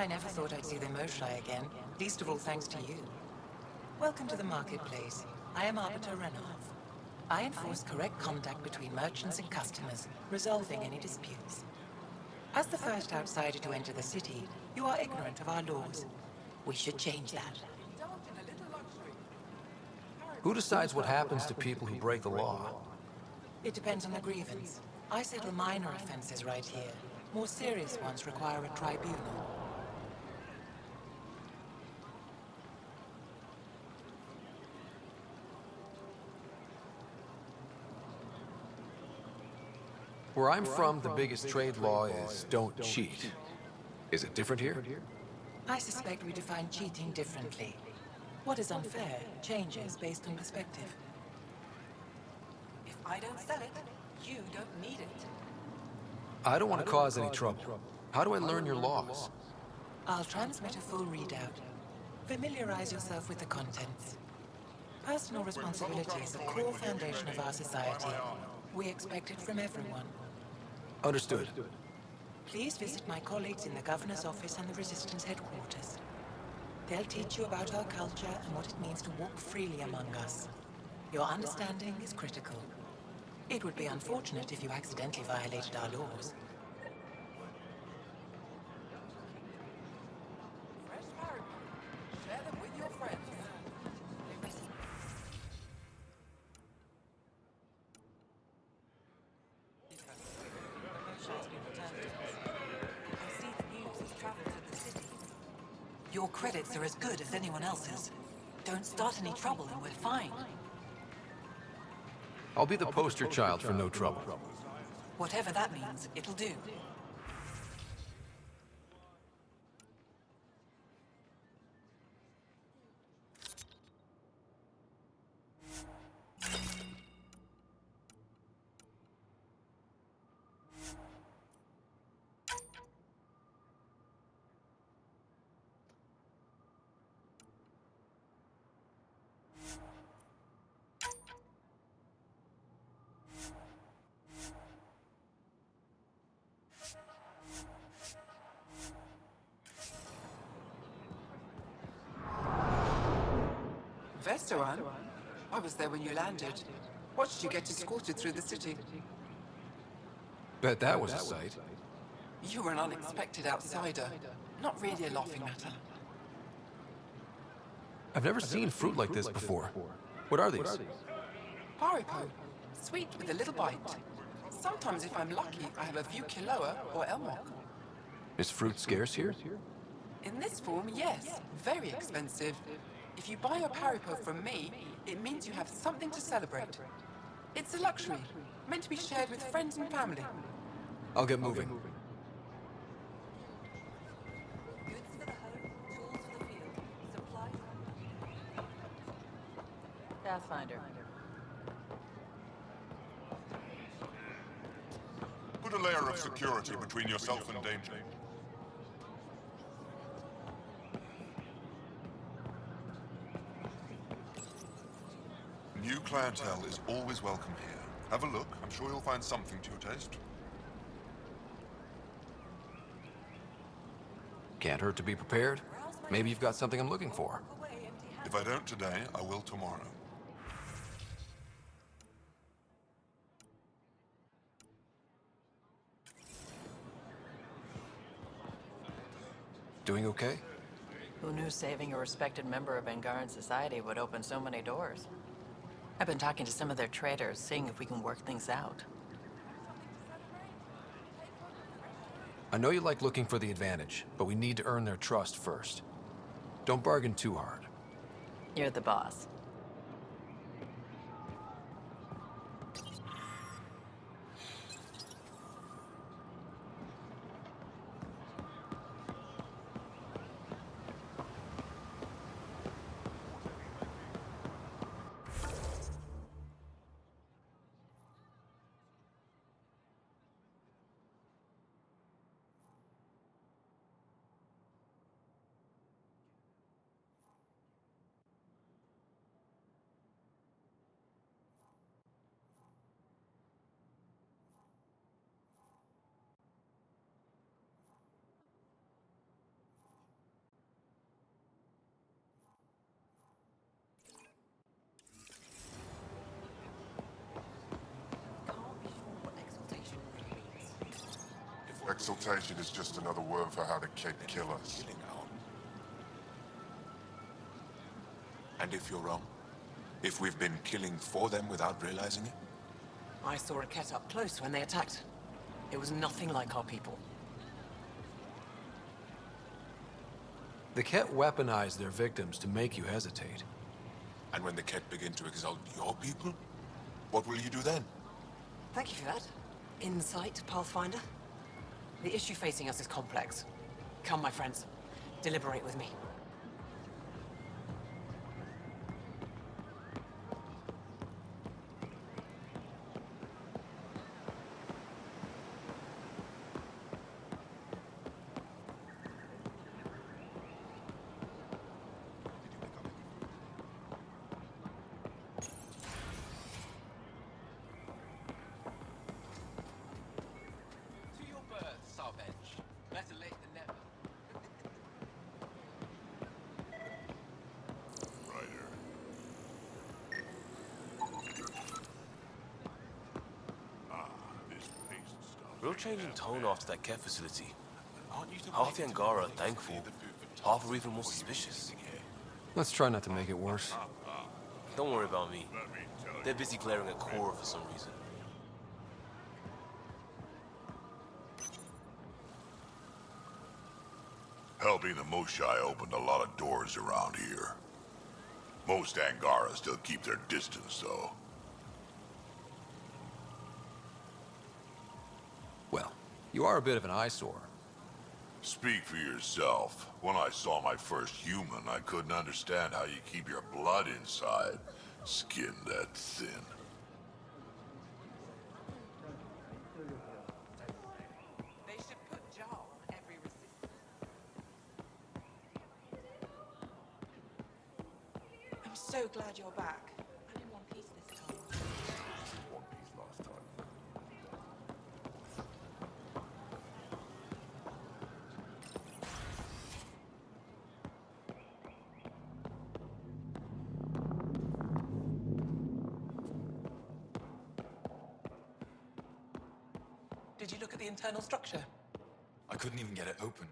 I never thought I'd see the Moshai again, least of all thanks to you. Welcome to the marketplace. I am Arbiter Renov. I enforce correct contact between merchants and customers, resolving any disputes. As the first outsider to enter the city, you are ignorant of our laws. We should change that. Who decides what happens to people who break the law? It depends on the grievance. I settle minor offenses right here. More serious ones require a tribunal. Where I'm from, the biggest trade law is don't cheat. Is it different here? I suspect we define cheating differently. What is unfair changes based on perspective. If I don't sell it, you don't need it. I don't want to cause any trouble. How do I learn your laws? I'll transmit a full readout. Familiarize yourself with the contents. Personal responsibility is a core foundation of our society. We expect it from everyone. Understood. Please visit my colleagues in the Governor's office and the Resistance headquarters. They'll teach you about our culture and what it means to walk freely among us. Your understanding is critical. It would be unfortunate if you accidentally violated our laws. Share them with your friends. Your credits are as good as anyone else's. Don't start any trouble and we're fine. I'll be the poster child for no trouble. Whatever that means, it'll do. Veteran? I was there when you landed. Watched you get escorted through the city. Bet that was a sight. You were an unexpected outsider. Not really a laughing matter. I've never seen fruit like this before. What are these? Haripo. Sweet with a little bite. Sometimes, if I'm lucky, I have a few Kiloa or Elmok. Is fruit scarce here? In this form, yes. Very expensive. If you buy your Haripo from me, it means you have something to celebrate. It's a luxury, meant to be shared with friends and family. I'll get moving. Goods for the home, tools for the field, supplies. Pathfinder. Put a layer of security between yourself and danger. New clientele is always welcome here. Have a look. I'm sure you'll find something to your taste. Can't hurt to be prepared. Maybe you've got something I'm looking for. If I don't today, I will tomorrow. Doing okay? Who knew saving a respected member of Angaran society would open so many doors? I've been talking to some of their traders, seeing if we can work things out. I know you like looking for the advantage, but we need to earn their trust first. Don't bargain too hard. You're the boss. Exaltation is just another word for how the Cape kill us. And if you're wrong? If we've been killing for them without realizing it? I saw a Ket up close when they attacked. It was nothing like our people. The Ket weaponize their victims to make you hesitate. And when the Ket begin to exalt your people? What will you do then? Thank you for that. Insight, Pathfinder. The issue facing us is complex. Come, my friends. Deliberate with me. Real change in tone after that care facility. Half the Angara are thankful, half are even more suspicious. Let's try not to make it worse. Don't worry about me. They're busy glaring at Cora for some reason. Helping the Moshai opened a lot of doors around here. Most Angara still keep their distance, though. Well, you are a bit of an eyesore. Speak for yourself. When I saw my first human, I couldn't understand how you keep your blood inside. Skin that thin. They should put jar on every resistance. I'm so glad you're back. I'm in one piece this time. One piece last time. Did you look at the internal structure? I couldn't even get it open.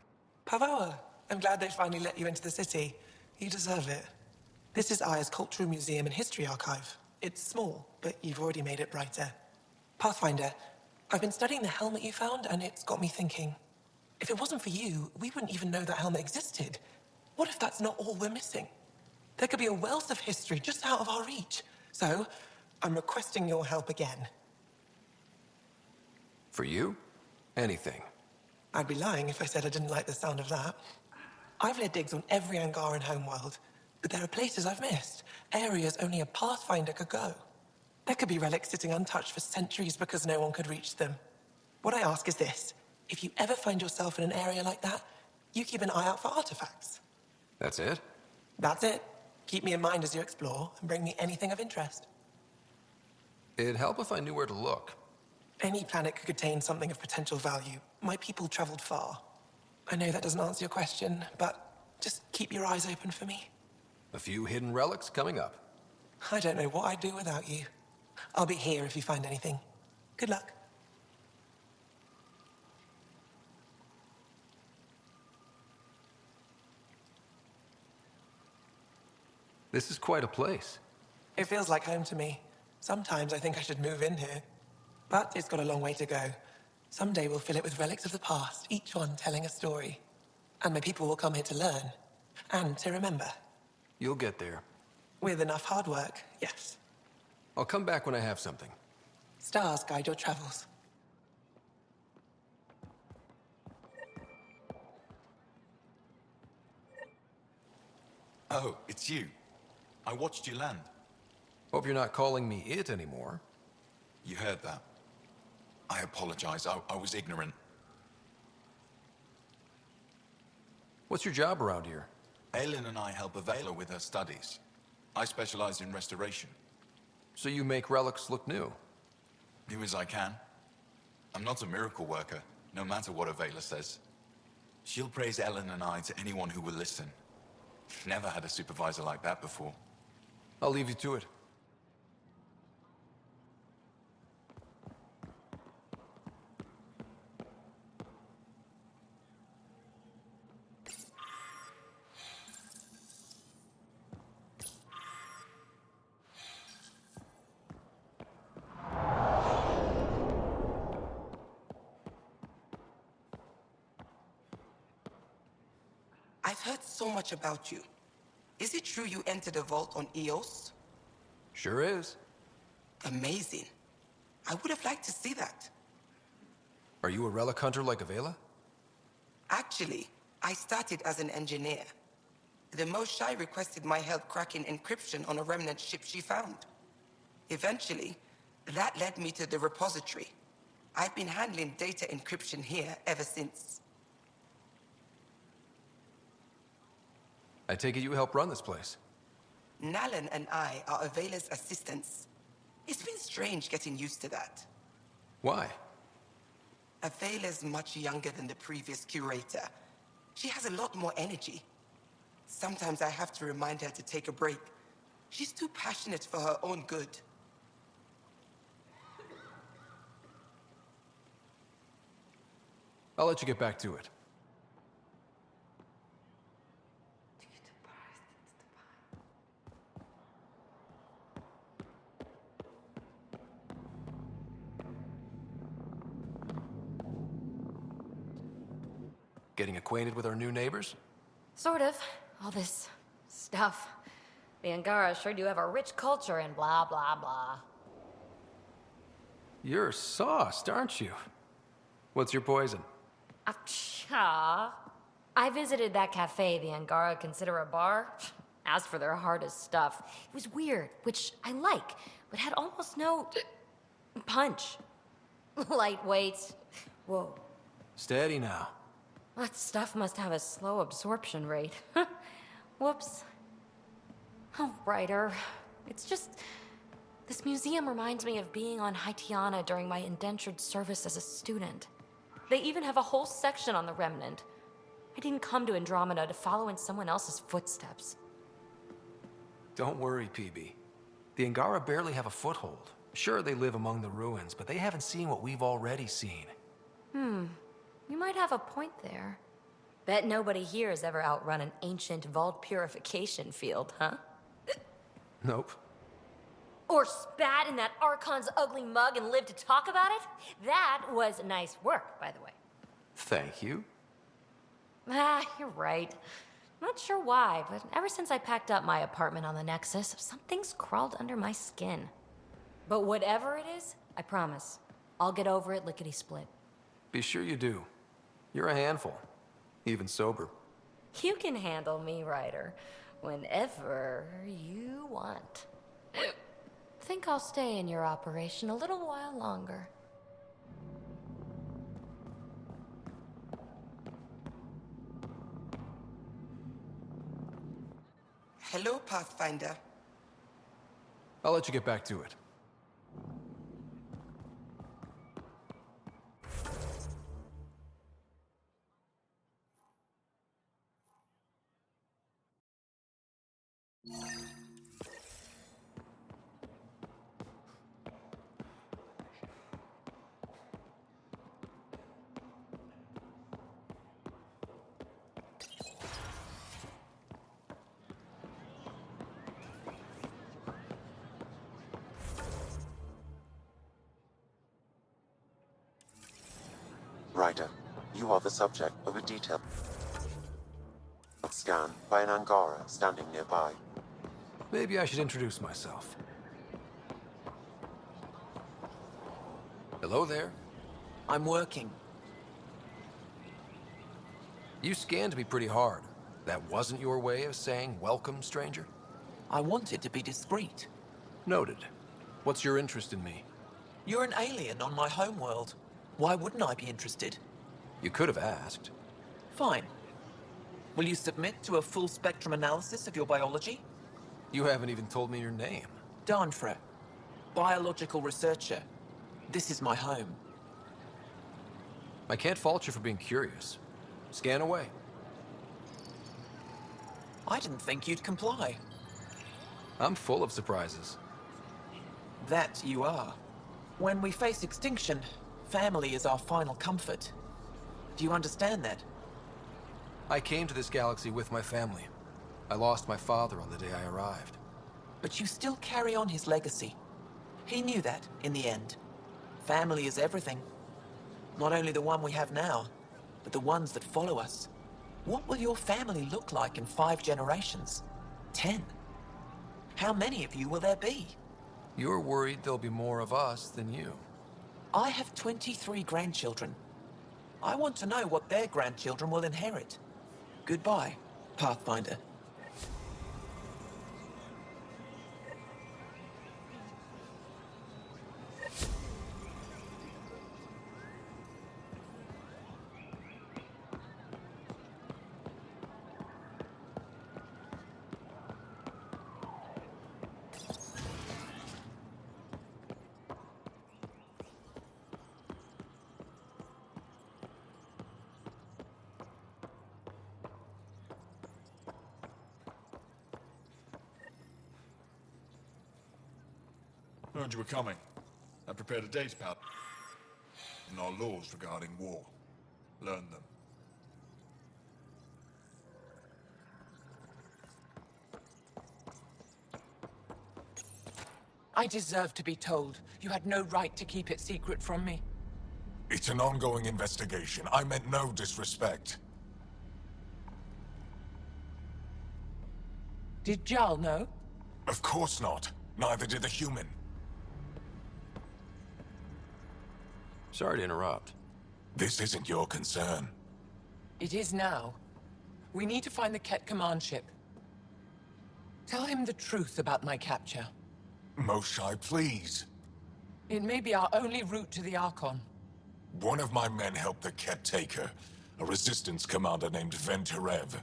Pavawa, I'm glad they finally let you into the city. You deserve it. This is Aya's Cultural Museum and History Archive. It's small, but you've already made it brighter. Pathfinder, I've been studying the helmet you found, and it's got me thinking. If it wasn't for you, we wouldn't even know that helmet existed. What if that's not all we're missing? There could be a wealth of history just out of our reach. So, I'm requesting your help again. For you? Anything. I'd be lying if I said I didn't like the sound of that. I've led digs on every Angaran homeworld, but there are places I've missed, areas only a Pathfinder could go. There could be relics sitting untouched for centuries because no one could reach them. What I ask is this: if you ever find yourself in an area like that, you keep an eye out for artifacts. That's it? That's it. Keep me in mind as you explore, and bring me anything of interest. It'd help if I knew where to look. Any planet could contain something of potential value. My people traveled far. I know that doesn't answer your question, but just keep your eyes open for me. A few hidden relics coming up. I don't know what I'd do without you. I'll be here if you find anything. Good luck. This is quite a place. It feels like home to me. Sometimes I think I should move in here. But it's got a long way to go. Someday we'll fill it with relics of the past, each one telling a story. And my people will come here to learn. And to remember. You'll get there. With enough hard work, yes. I'll come back when I have something. Stars guide your travels. Oh, it's you. I watched you land. Hope you're not calling me it anymore. You heard that. I apologize. I was ignorant. What's your job around here? Aelin and I help Avela with her studies. I specialize in restoration. So you make relics look new? Do as I can. I'm not a miracle worker, no matter what Avela says. She'll praise Ellen and I to anyone who will listen. Never had a supervisor like that before. I'll leave you to it. I've heard so much about you. Is it true you entered a vault on Eos? Sure is. Amazing. I would have liked to see that. Are you a relic hunter like Avela? Actually, I started as an engineer. The Moshai requested my help cracking encryption on a remnant ship she found. Eventually, that led me to the repository. I've been handling data encryption here ever since. I take it you help run this place. Nalan and I are Avela's assistants. It's been strange getting used to that. Why? Avela's much younger than the previous curator. She has a lot more energy. Sometimes I have to remind her to take a break. She's too passionate for her own good. I'll let you get back to it. Getting acquainted with our new neighbors? Sort of. All this stuff. The Angara sure do have a rich culture and blah, blah, blah. You're sauced, aren't you? What's your poison? I visited that cafe the Angara consider a bar. Asked for their hardest stuff. It was weird, which I like, but had almost no punch. Lightweight. Whoa. Steady now. That stuff must have a slow absorption rate. Whoops. Oh, Ryder. It's just... This museum reminds me of being on Haitiana during my indentured service as a student. They even have a whole section on the Remnant. I didn't come to Andromeda to follow in someone else's footsteps. Don't worry, PB. The Angara barely have a foothold. Sure, they live among the ruins, but they haven't seen what we've already seen. You might have a point there. Bet nobody here has ever outrun an ancient vault purification field, huh? Nope. Or spat in that Archon's ugly mug and lived to talk about it? That was nice work, by the way. Thank you. Ah, you're right. Not sure why, but ever since I packed up my apartment on the Nexus, something's crawled under my skin. But whatever it is, I promise, I'll get over it lickety-split. Be sure you do. You're a handful. Even sober. You can handle me, Ryder, whenever you want. Think I'll stay in your operation a little while longer. Hello, Pathfinder. I'll let you get back to it. Ryder, you are the subject of a detailed scan by an Angara standing nearby. Maybe I should introduce myself. Hello there. I'm working. You scanned me pretty hard. That wasn't your way of saying welcome, stranger? I wanted to be discreet. Noted. What's your interest in me? You're an alien on my homeworld. Why wouldn't I be interested? You could have asked. Fine. Will you submit to a full spectrum analysis of your biology? You haven't even told me your name. Danfra. Biological researcher. This is my home. I can't fault you for being curious. Scan away. I didn't think you'd comply. I'm full of surprises. That you are. When we face extinction, family is our final comfort. Do you understand that? I came to this galaxy with my family. I lost my father on the day I arrived. But you still carry on his legacy. He knew that, in the end. Family is everything. Not only the one we have now, but the ones that follow us. What will your family look like in 5 generations? 10? How many of you will there be? You're worried there'll be more of us than you. I have 23 grandchildren. I want to know what their grandchildren will inherit. Goodbye, Pathfinder. Heard you were coming. I prepared a data pad. And our laws regarding war. Learn them. I deserve to be told. You had no right to keep it secret from me. It's an ongoing investigation. I meant no disrespect. Did Jarl know? Of course not. Neither did the human. Sorry to interrupt. This isn't your concern. It is now. We need to find the Ket command ship. Tell him the truth about my capture. Moshai, please. It may be our only route to the Archon. One of my men helped the Ket take her. A resistance commander named Venturev.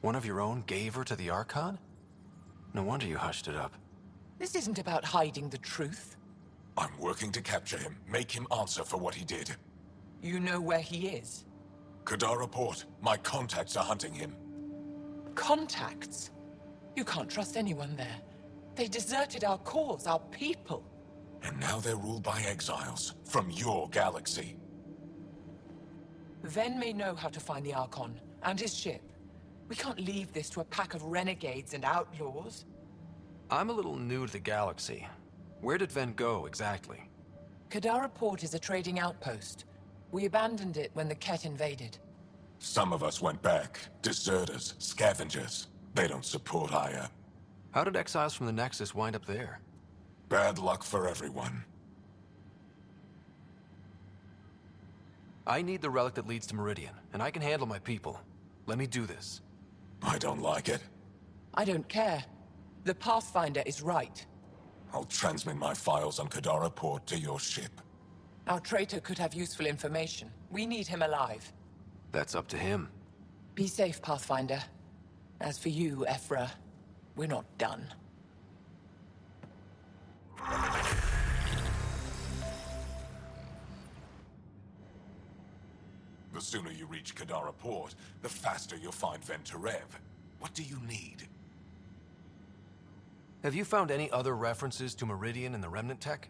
One of your own gave her to the Archon? No wonder you hushed it up. This isn't about hiding the truth. I'm working to capture him, make him answer for what he did. You know where he is? Kadar Port. My contacts are hunting him. Contacts? You can't trust anyone there. They deserted our cause, our people. And now they're ruled by exiles from your galaxy. Ven may know how to find the Archon and his ship. We can't leave this to a pack of renegades and outlaws. I'm a little new to the galaxy. Where did Ven go, exactly? Kadara Port is a trading outpost. We abandoned it when the Ket invaded. Some of us went back. Deserters, scavengers. They don't support Aya. How did exiles from the Nexus wind up there? Bad luck for everyone. I need the relic that leads to Meridian, and I can handle my people. Let me do this. I don't like it. I don't care. The Pathfinder is right. I'll transmit my files on Kadara Port to your ship. Our traitor could have useful information. We need him alive. That's up to him. Be safe, Pathfinder. As for you, Ephra, we're not done. The sooner you reach Kadara Port, the faster you'll find Venturev. What do you need? Have you found any other references to Meridian in the Remnant tech?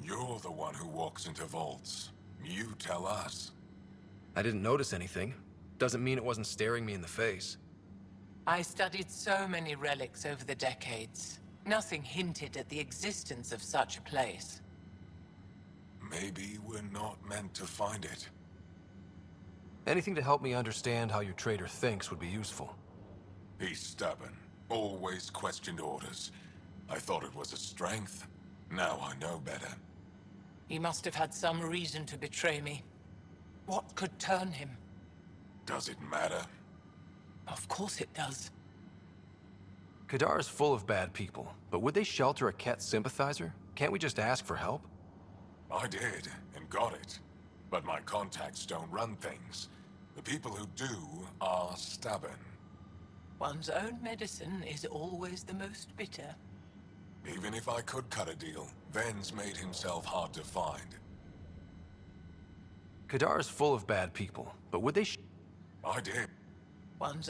You're the one who walks into vaults. You tell us. I didn't notice anything. Doesn't mean it wasn't staring me in the face. I studied so many relics over the decades. Nothing hinted at the existence of such a place. Maybe we're not meant to find it. Anything to help me understand how your traitor thinks would be useful. He's stubborn. Always questioned orders. I thought it was a strength. Now I know better. He must have had some reason to betray me. What could turn him? Does it matter? Of course it does. Kadar is full of bad people, but would they shelter a Ket sympathizer? Can't we just ask for help? I did, and got it. But my contacts don't run things. The people who do are stubborn. One's own medicine is always the most bitter. Even if I could cut a deal, Ven's made himself hard to find. Kadar is full of bad people, but would they I did. One's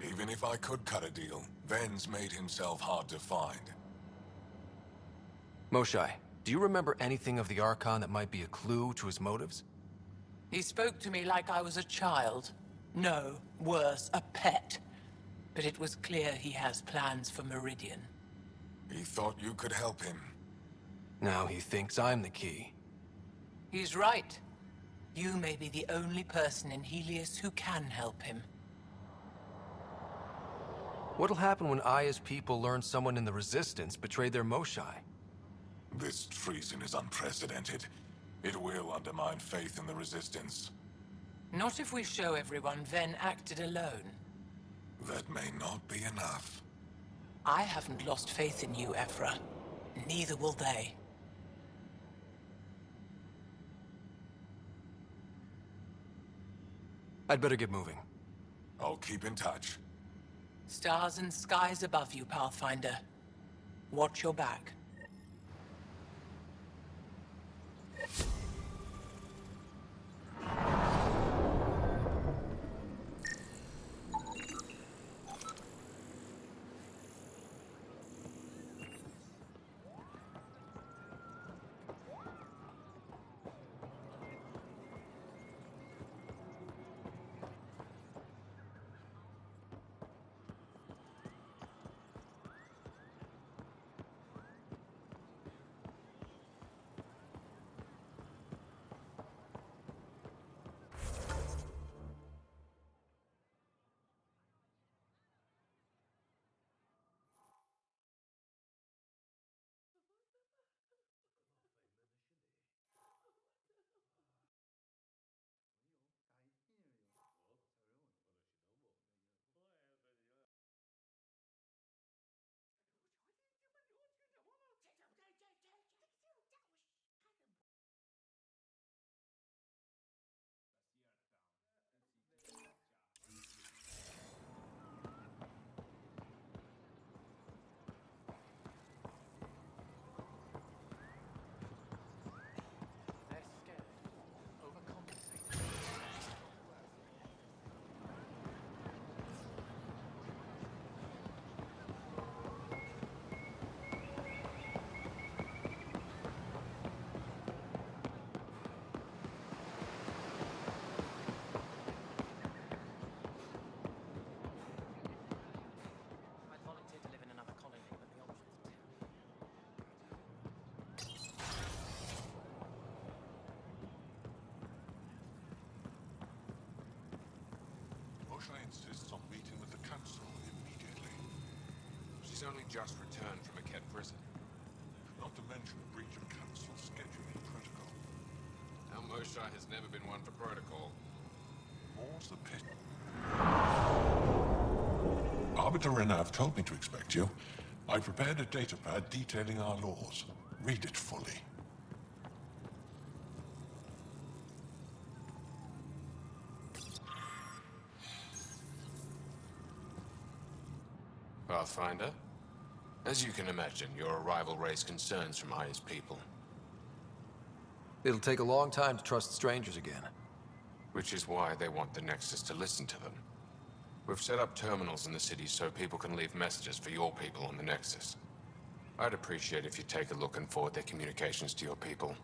Even if I could cut a deal, Ven's made himself hard to find. Moshai, do you remember anything of the Archon that might be a clue to his motives? He spoke to me like I was a child. No, worse, a pet. But it was clear he has plans for Meridian. He thought you could help him. Now he thinks I'm the key. He's right. You may be the only person in Helios who can help him. What'll happen when Aya's people learn someone in the Resistance betrayed their Moshai? This treason is unprecedented. It will undermine faith in the Resistance. Not if we show everyone Ven acted alone. That may not be enough. I haven't lost faith in you, Ephra. Neither will they. I'd better get moving. I'll keep in touch. Stars and skies above you, Pathfinder. Watch your back. Moshe insists on meeting with the council immediately. She's only just returned from a Ket prison. Not to mention a breach of council scheduling protocol. Now Moshe has never been one for protocol. More's the pity. Arbiter Renav told me to expect you. I prepared a datapad detailing our laws. Read it fully. Pathfinder? As you can imagine, your arrival raised concerns from Aya's people. It'll take a long time to trust strangers again. Which is why they want the Nexus to listen to them. We've set up terminals in the city so people can leave messages for your people on the Nexus. I'd appreciate if you take a look and forward their communications to your people.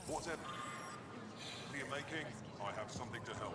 Whatever you're making, I have something to help.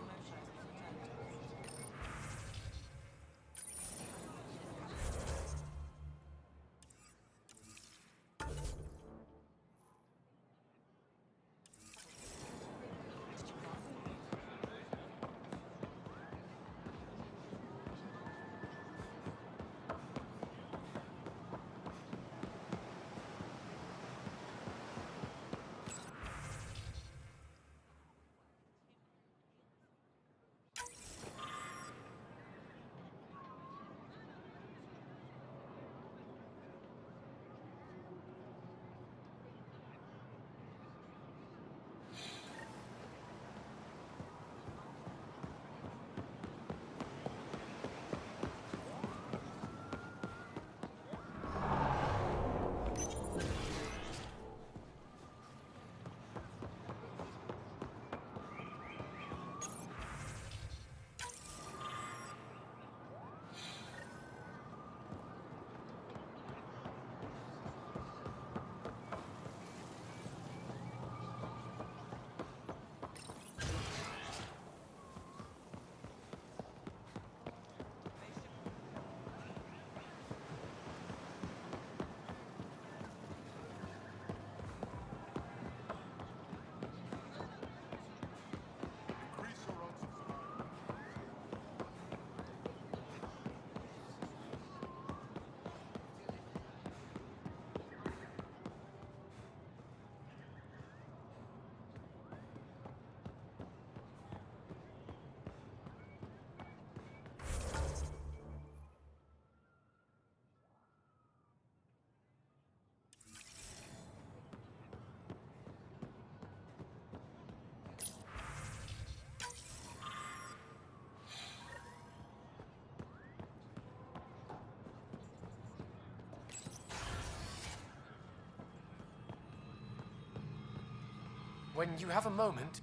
When you have a moment,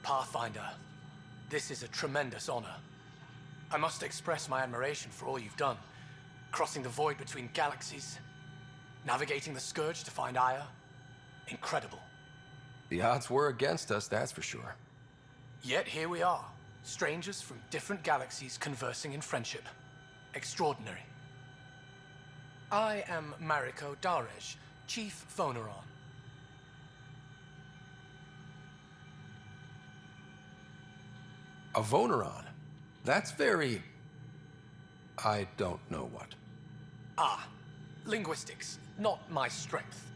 Pathfinder, this is a tremendous honor. I must express my admiration for all you've done. Crossing the void between galaxies, navigating the Scourge to find Aya. Incredible. The odds were against us, that's for sure. Yet here we are, strangers from different galaxies conversing in friendship. Extraordinary. I am Mariko Darej, Chief Voneron. A Voneron? That's very... I don't know what. Ah, linguistics, not my strength.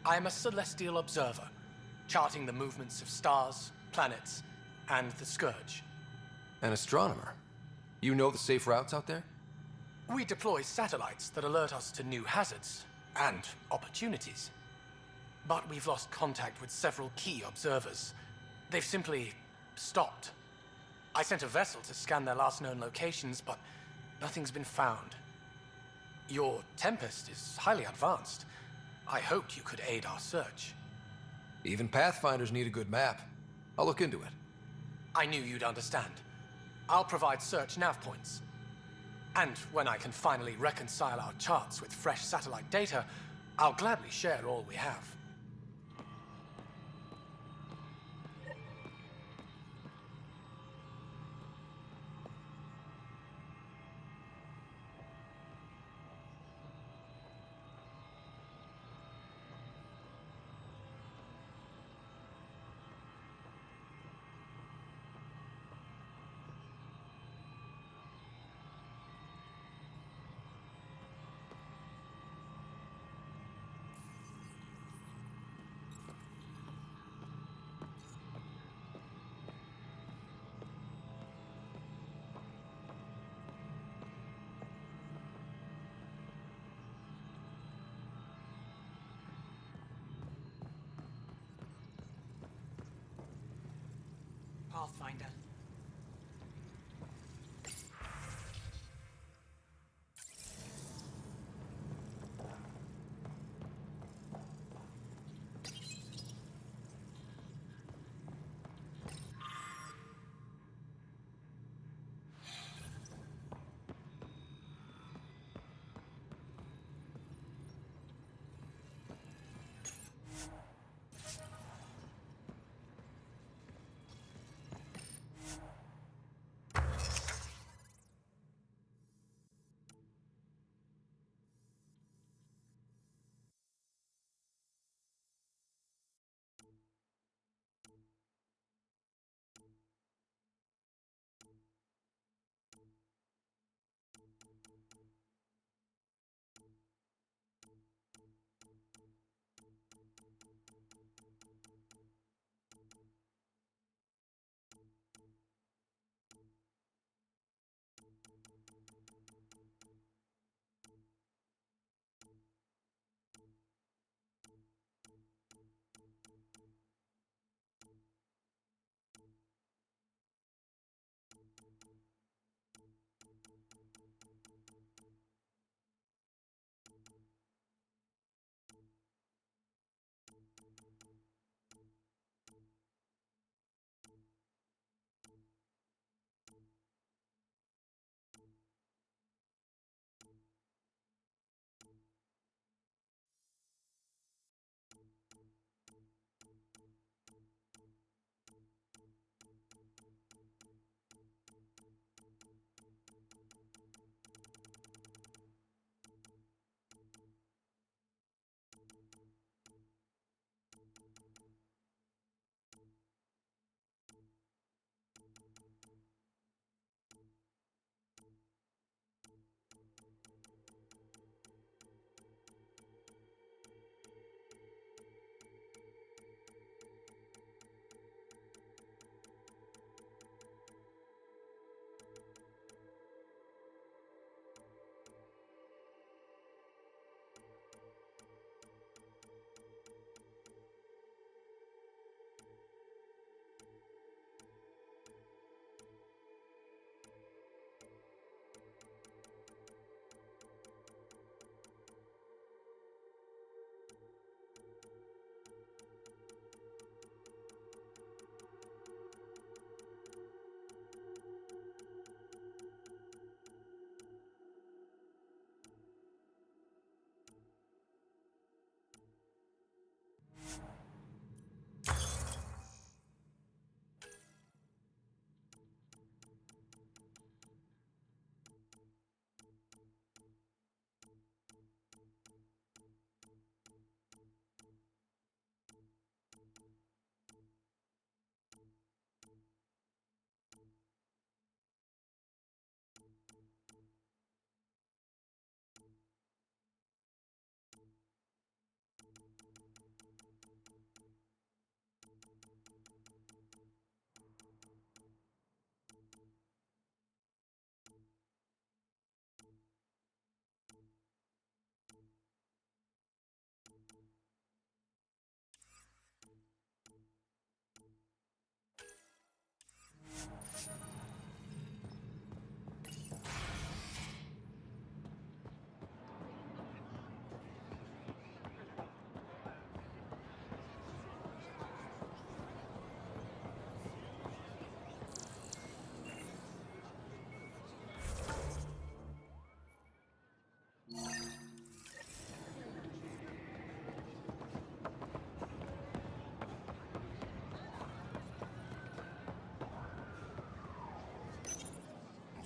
I am a celestial observer, charting the movements of stars, planets, and the Scourge. An astronomer? You know the safe routes out there? We deploy satellites that alert us to new hazards and opportunities. But we've lost contact with several key observers. They've simply stopped. I sent a vessel to scan their last known locations, but nothing's been found. Your Tempest is highly advanced. I hoped you could aid our search. Even Pathfinders need a good map. I'll look into it. I knew you'd understand. I'll provide search nav points. And when I can finally reconcile our charts with fresh satellite data, I'll gladly share all we have. Pathfinder.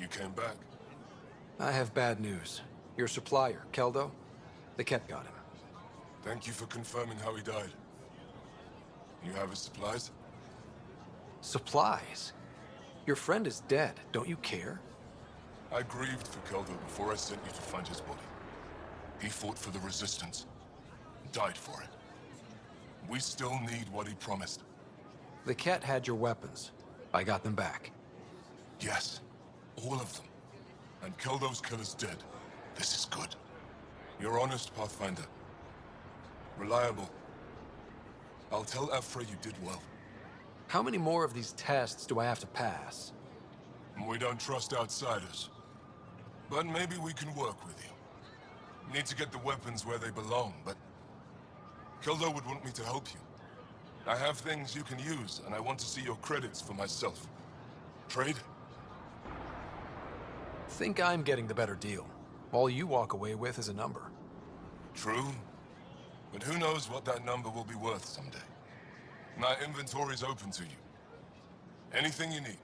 you came back. I have bad news. Your supplier, Keldo, the Ket got him. Thank you for confirming how he died. You have his supplies? Supplies? Your friend is dead. Don't you care? I grieved for Keldo before I sent you to find his body. He fought for the Resistance. Died for it. We still need what he promised. The Ket had your weapons. I got them back. Yes, all of them. And Keldo's killer's dead. This is good. You're honest, Pathfinder. Reliable. I'll tell Afra you did well. How many more of these tests do I have to pass? We don't trust outsiders. But maybe we can work with you. Need to get the weapons where they belong, but... Keldo would want me to help you. I have things you can use, and I want to see your credits for myself. Trade? Think I'm getting the better deal. All you walk away with is a number. True. But who knows what that number will be worth someday. My inventory's open to you. Anything you need.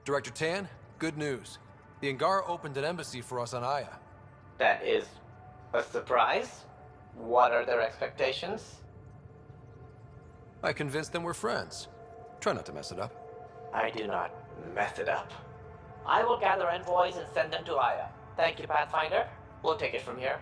Director Tan, good news. The Angara opened an embassy for us on Aya. That is a surprise? What are their expectations? I convinced them we're friends. Try not to mess it up. I do not mess it up. I will gather envoys and send them to Aya. Thank you, Pathfinder. We'll take it from here.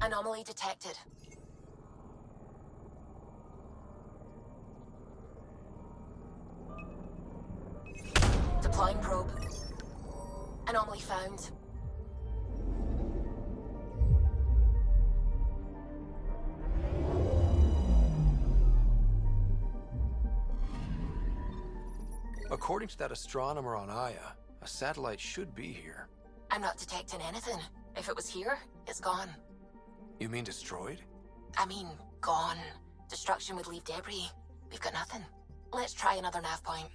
Anomaly detected. Deploying probe. Anomaly found. According to that astronomer on Aya, a satellite should be here. I'm not detecting anything. If it was here, it's gone. You mean destroyed? I mean, gone. Destruction would leave debris. We've got nothing. Let's try another nav point.